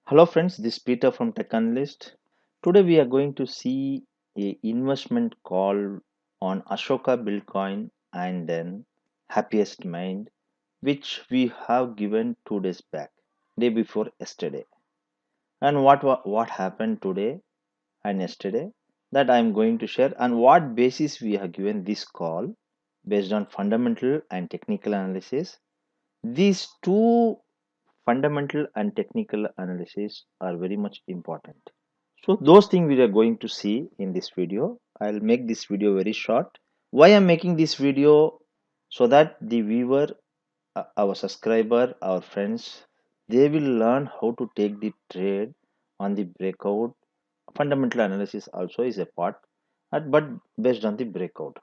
Hello friends, this is Peter from Tech Analyst. Today we are going to see a investment call on Ashoka Bitcoin and then Happiest Mind, which we have given 2 days back, day before yesterday. And what happened today and yesterday that I am going to share, and what basis we have given this call based on fundamental and technical analysis. These two fundamental and technical analysis are very much important. So those things we are going to see in this video. I'll make this video very short. Why I'm making this video? So that the viewer, our subscriber, our friends, they will learn how to take the trade on the breakout. Fundamental analysis also is a part, but based on the breakout.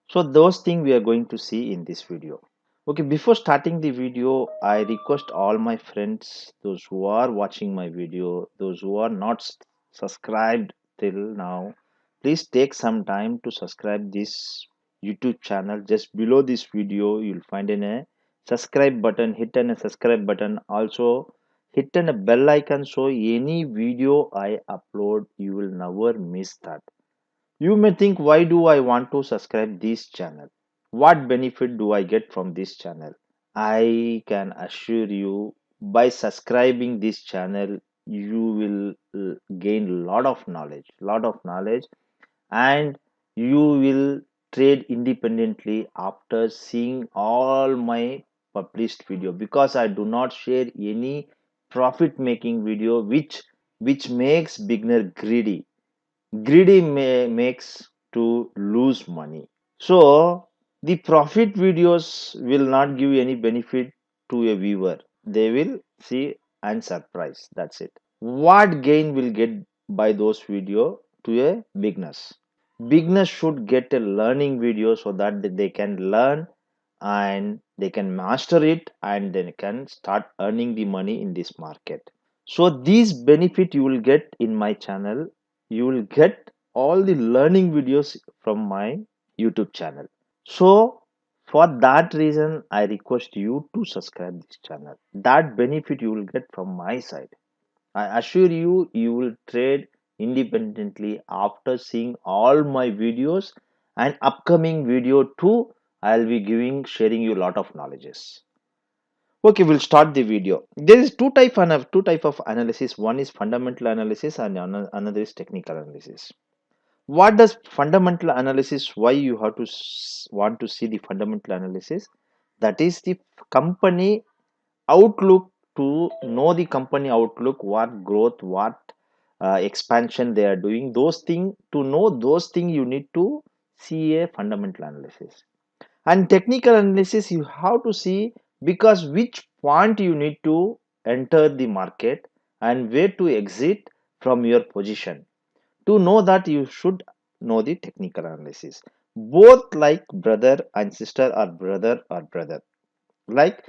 So those things we are going to see in this video. Okay, before starting the video, I request all my friends, those who are watching my video, those who are not subscribed till now, please take some time to subscribe this YouTube channel. Just below this video, you'll find a subscribe button. Hit a subscribe button. Also, hit a bell icon so any video I upload, you will never miss that. You may think, why do I want to subscribe this channel? What benefit do I get from this channel? I can assure you, by subscribing this channel, you will gain lot of knowledge, and you will trade independently after seeing all my published video, because I do not share any profit making video which makes beginner greedy. Makes to lose money. So the profit videos will not give any benefit to a viewer. They will see and surprise. That's it. What gain will get by those video to a beginners? Beginners should get a learning video so that they can learn and they can master it, and then can start earning the money in this market. So these benefit you will get in my channel. You will get all the learning videos from my YouTube channel. So for that reason, I request you to subscribe this channel. That benefit you will get from my side. I assure you, you will trade independently after seeing all my videos, and upcoming video too. I'll be sharing you a lot of knowledges. Okay, we'll start the video. There is two type of analysis. One is fundamental analysis and another is technical analysis. What does fundamental analysis? Why you have to want to see the fundamental analysis? That is the company outlook, to know the company outlook, what growth, what expansion they are doing. Those things, to know those things, you need to see a fundamental analysis. And technical analysis you have to see, because which point you need to enter the market and where to exit from your position. To know that, you should know the technical analysis. Both like brother and sister, or brother or brother, like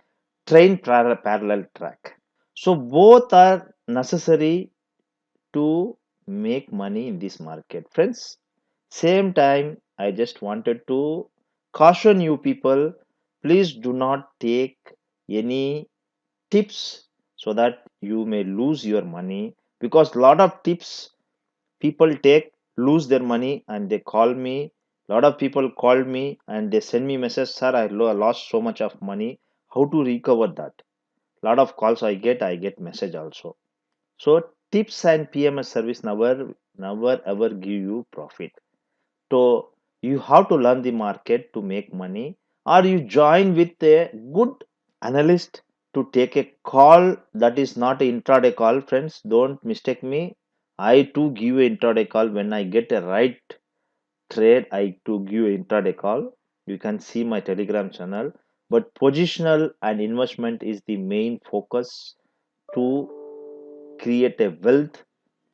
train parallel track. So both are necessary to make money in this market, friends. Same time, I just wanted to caution you people, please do not take any tips so that you may lose your money, because lot of tips people take, lose their money, and they call me. Lot of people called me and they send me message, sir, I lost so much of money, how to recover that? Lot of calls I get message also. So tips and PMS service never ever give you profit. So you have to learn the market to make money, or you join with a good analyst to take a call. That is not an intraday call, friends. Don't mistake me. I too give a intraday call when I get a right trade. I too give a intraday call. You can see my Telegram channel. But positional and investment is the main focus to create a wealth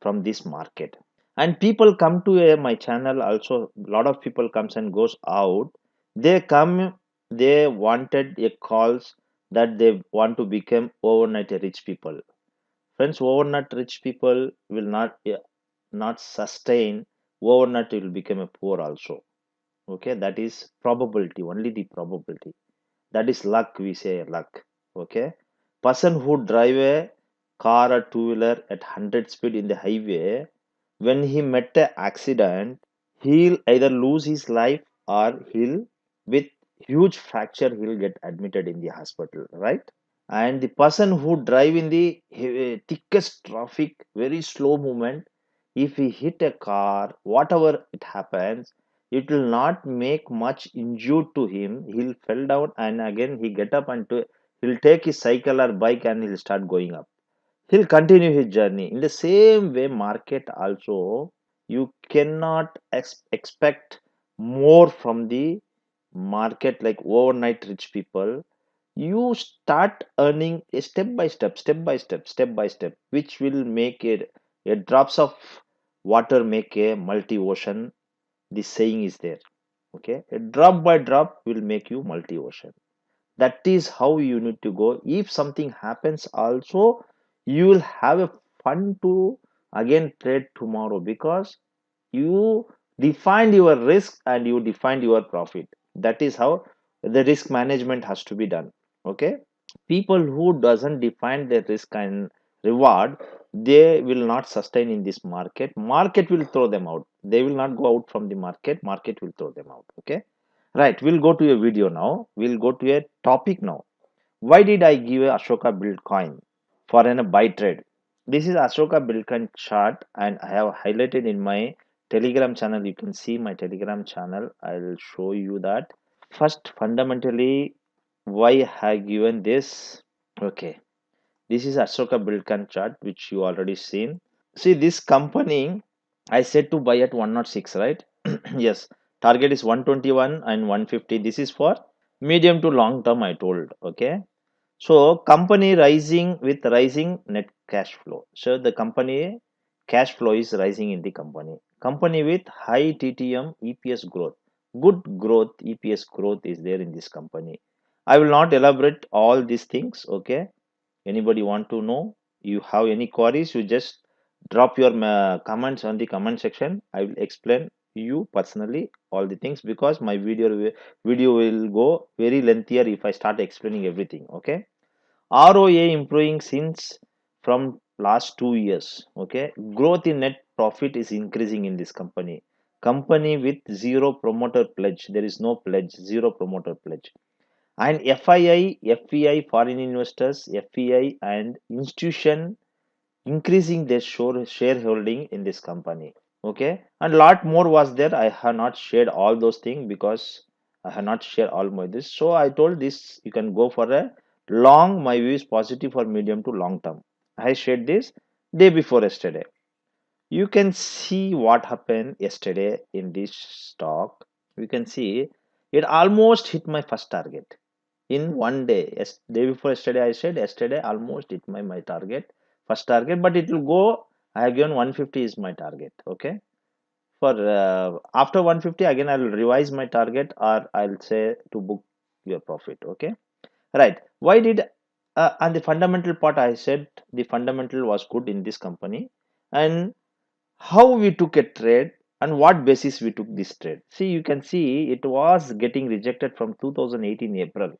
from this market. And people come to my channel also. A lot of people comes and goes out. They come, they wanted a calls that they want to become overnight rich people. Friends, overnight rich people will not sustain. Overnight will become a poor also. Okay, that is probability, only the probability. That is luck, we say luck. Okay, person who drive a car or two-wheeler at 100 speed in the highway. When he met a accident, he'll either lose his life or he'll, with huge fracture, he'll get admitted in the hospital, right? And the person who drive in the thickest traffic, very slow movement, if he hit a car, whatever it happens, it will not make much injury to him. He'll fell down and again he get up and he'll take his cycle or bike and he'll start going up. He'll continue his journey. In the same way, market also, you cannot expect more from the market like overnight rich people. You start earning a step by step, which will make it a drops of water make a multi ocean. The saying is there. Okay, a drop by drop will make you multi ocean. That is how you need to go. If something happens also, you will have a fun to again trade tomorrow, because you defined your risk and you defined your profit. That is how the risk management has to be done. Okay, people who doesn't define their risk and reward, they will not sustain in this market. Market will throw them out. They will not go out from the market. Market will throw them out. Okay, right, we'll go to a video now. We'll go to a topic now. Why did I give a Ashoka build coin for an a buy trade? This is Ashoka build coin chart and I have highlighted in my Telegram channel. You can see my Telegram channel. I'll show you that. First, fundamentally, why I have given this. Okay, this is Ashoka build coin chart which you already seen. See this company, I said to buy at 106, right? Yes, target is 121 and 150. This is for medium to long term, I told. Okay, so company rising with rising net cash flow. So the company cash flow is rising in the company. Company with high TTM EPS growth. Good growth, EPS growth is there in this company. I will not elaborate all these things. Okay. Anybody want to know? You have any queries? You just drop your comments on the comment section. I will explain you personally all the things, because my video will go very lengthier if I start explaining everything. Okay. ROA improving since from last 2 years. Okay, growth in net profit is increasing in this company. Company with zero promoter pledge. There is no pledge, zero promoter pledge. And FII, FEI, foreign investors, FEI, and institution increasing their shareholding in this company. Okay, and lot more was there. I have not shared all those things because I have not shared all my this. So I told this you can go for a long. My view is positive for medium to long term. I shared this day before yesterday. You can see what happened yesterday in this stock. You can see it almost hit my first target in one day. Yes, day before yesterday I said yesterday almost hit my target, first target, but it will go. I have given 150 is my target. Okay, for after 150 again I will revise my target, or I'll say to book your profit. Okay, right. Why did and the fundamental part, I said the fundamental was good in this company, and how we took a trade and what basis we took this trade. See, you can see it was getting rejected from 2018 April.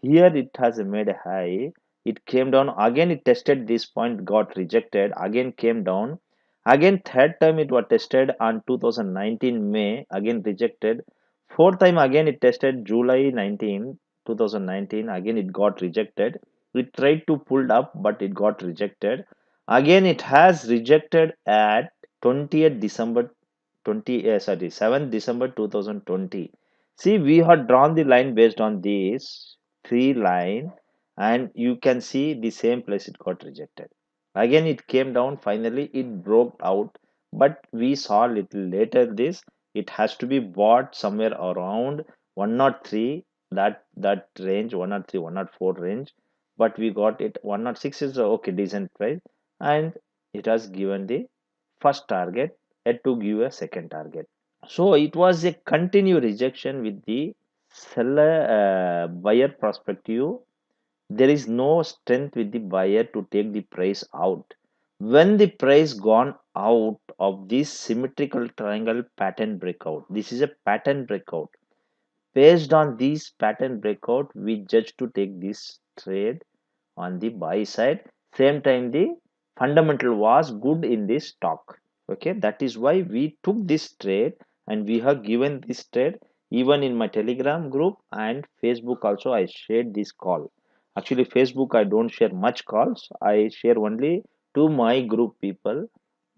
Here it has made a high. It came down again. It tested this point, got rejected. Again came down. Again third time it was tested on 2019 May. Again rejected. Fourth time again it tested July 2019. Again it got rejected. It tried to pull up but it got rejected. Again it has rejected at 20th December 7th December 2020. See, we had drawn the line based on this three line, and you can see the same place it got rejected. Again it came down, finally it broke out, but we saw little later this, it has to be bought somewhere around 103, that range, 103 104 range, but we got it 106 is okay, decent price, and it has given the first target, had to give a second target. So it was a continued rejection with the seller buyer perspective. There is no strength with the buyer to take the price out. When the price gone out of this symmetrical triangle pattern breakout, this is a pattern breakout. Based on this pattern breakout, we judge to take this trade on the buy side. Same time the fundamental was good in this stock. Okay, that is why we took this trade, and we have given this trade even in my Telegram group and Facebook also. I shared this call. Actually, Facebook I don't share much calls. I share only to my group people.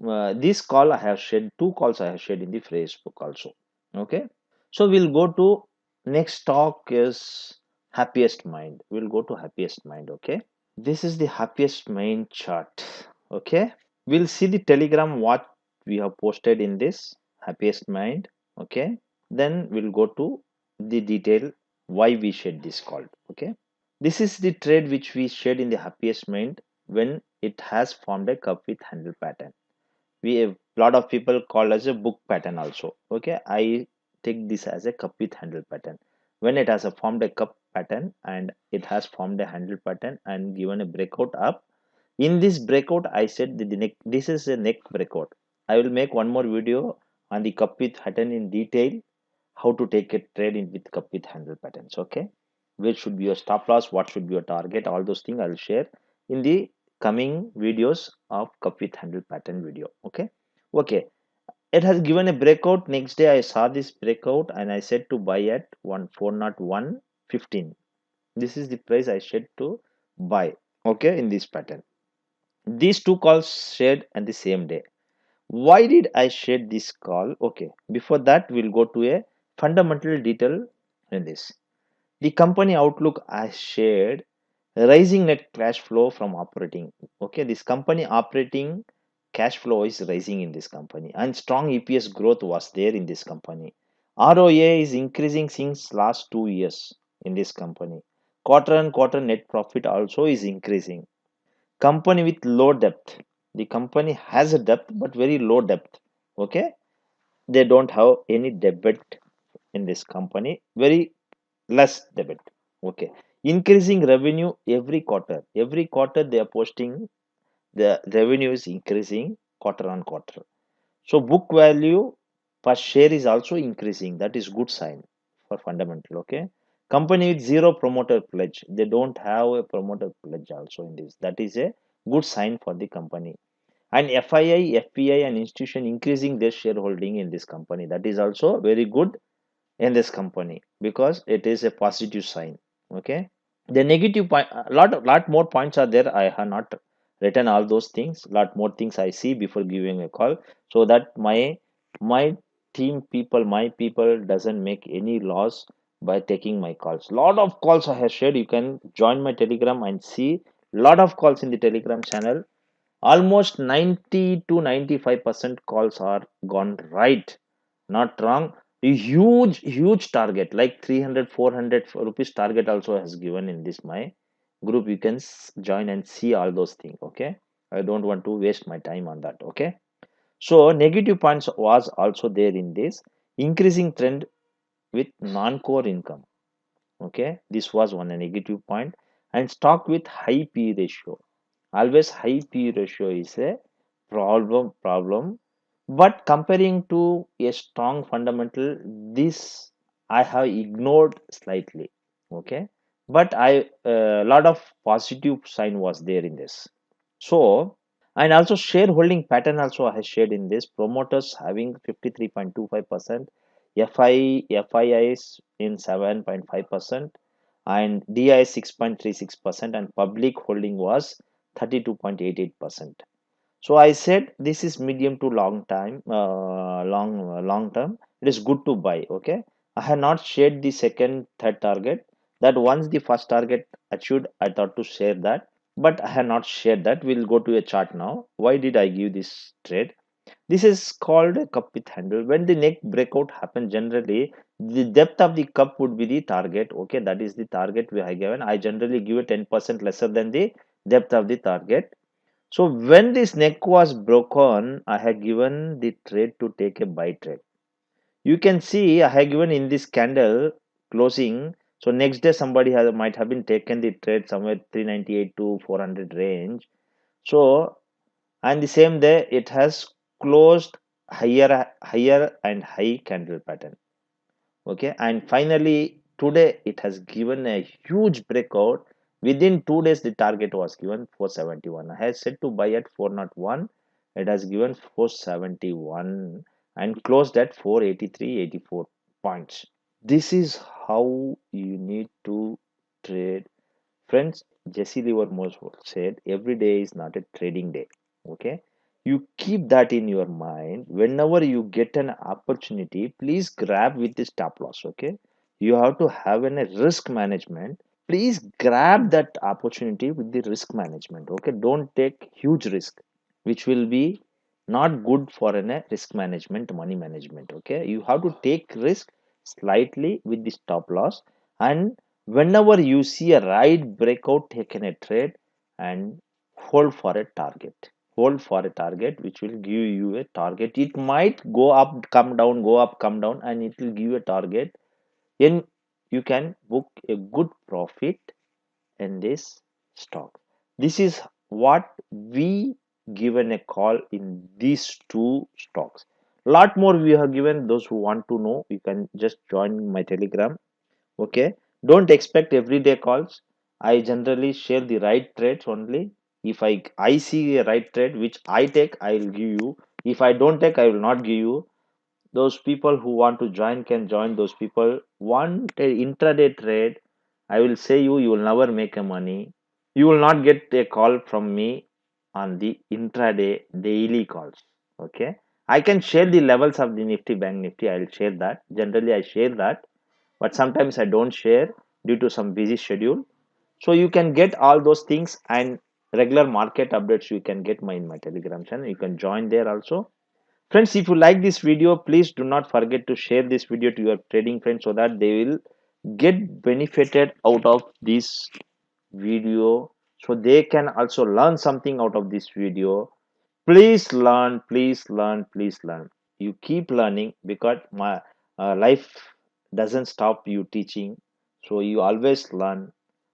This call I have shared, two calls I have shared in the Facebook also. Okay, so we'll go to next stock is happiest mind. We'll go to happiest mind. Okay, this is the happiest mind chart. Okay, we'll see the Telegram what we have posted in this happiest mind. Okay, then we'll go to the detail why we shared this call. Okay, this is the trade which we shared in the happiest mind when it has formed a cup with handle pattern. We a lot of people call as a book pattern also. Okay, I take this as a cup with handle pattern when it has a formed a cup pattern and it has formed a handle pattern and given a breakout up. In this breakout I said the neck, this is a neck breakout. I will make one more video on the cup with pattern in detail, how to take a trade in with cup with handle patterns. Okay, which should be your stop loss, what should be your target, all those things I will share in the coming videos of cup with handle pattern video. Okay, okay, it has given a breakout. Next day I saw this breakout and I said to buy at 1401.15. This is the price I said to buy. Okay, in this pattern, these two calls shared on the same day. Why did I share this call? Okay, before that we'll go to a fundamental detail in this. The company outlook I shared, rising net cash flow from operating. Okay, this company operating cash flow is rising in this company and strong EPS growth was there in this company. ROA is increasing since last 2 years in this company. Quarter on quarter net profit also is increasing. Company with low debt. The company has a debt but very low debt. Okay, they don't have any debit in this company, very less debit. Okay, increasing revenue every quarter they are posting, the revenue is increasing quarter on quarter. So book value per share is also increasing. That is good sign for fundamental. Okay, company with zero promoter pledge, they don't have a promoter pledge also in this. That is a good sign for the company. And FII, FPI and institution increasing their shareholding in this company, that is also very good in this company because it is a positive sign. Okay, the negative point, a lot more points are there. I have not written all those things. Lot more things I see before giving a call, so that my team people, my people doesn't make any loss by taking my calls. Lot of calls I have shared. You can join my Telegram and see lot of calls in the Telegram channel. Almost 90 to 95% calls are gone right, not wrong. A huge target like 300 400 rupees target also has given in this my group. You can join and see all those things. Okay, I don't want to waste my time on that. Okay, so negative points was also there in this increasing trend with non-core income. Okay, this was one negative point. And stock with high P ratio, always high P ratio is a problem. But comparing to a strong fundamental, this I have ignored slightly. Okay, but I a lot of positive sign was there in this. So, and also shareholding pattern also I have shared in this. Promoters having 53.25%, FIIs in 7.5%, and DI 6.36%, and public holding was 32.88%. So I said this is medium to long time, long term. It is good to buy. Okay, I have not shared the second, third target. That once the first target achieved, I thought to share that, but I have not shared that. We'll go to a chart now. Why did I give this trade? This is called a cup with handle. When the neck breakout happens, generally the depth of the cup would be the target. Okay, that is the target we have given. I generally give it 10% lesser than the depth of the target. So when this neck was broken, I had given the trade to take a buy trade. You can see I have given in this candle closing. So next day somebody has might have been taken the trade somewhere 398 to 400 range. So and the same day it has closed higher and high candle pattern. Okay, and finally today it has given a huge breakout Within 2 days, the target was given 471. I had said to buy at 401. It has given 471 and closed at 483.84 points. This is how you need to trade. Friends, Jesse Livermore said every day is not a trading day. Okay? You keep that in your mind. Whenever you get an opportunity, please grab with the stop loss. Okay? You have to have a risk management. Please grab that opportunity with the risk management. Okay? Don't take huge risk, which will be not good for a risk management, money management. Okay? You have to take risk slightly with the stop loss, and whenever you see a right breakout, take in a trade and hold for a target. Hold for a target which will give you a target. It might go up, come down, go up, come down, and it will give you a target. Then you can book a good profit in this stock. This is what we given a call in these two stocks. Lot more we have given. Those who want to know, you can just join my Telegram. Okay, don't expect everyday calls. I generally share the right trades only. If I see a right trade which I take, I will give you. If I don't take, I will not give you. Those people who want to join can join. Those people want a intraday trade, I will say you will never make a money. You will not get a call from me on the intraday daily calls. Okay, I can share the levels of the Nifty, Bank Nifty. I will share that. Generally I share that, but sometimes I don't share due to some busy schedule. So you can get all those things, and regular market updates you can get in my Telegram channel. You can join there also. Friends, if you like this video, please do not forget to share this video to your trading friends so that they will get benefited out of this video, so they can also learn something out of this video. Please learn, please learn, please learn. You keep learning, because my life doesn't stop you teaching. So you always learn,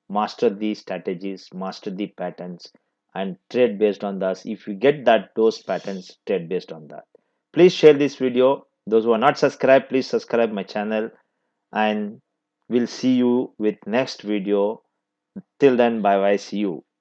master these strategies, master the patterns, and trade based on that. If you get that those patterns, trade based on that. Please share this video. Those who are not subscribed, please subscribe my channel, and we'll see you with next video. Till then, bye bye, see you.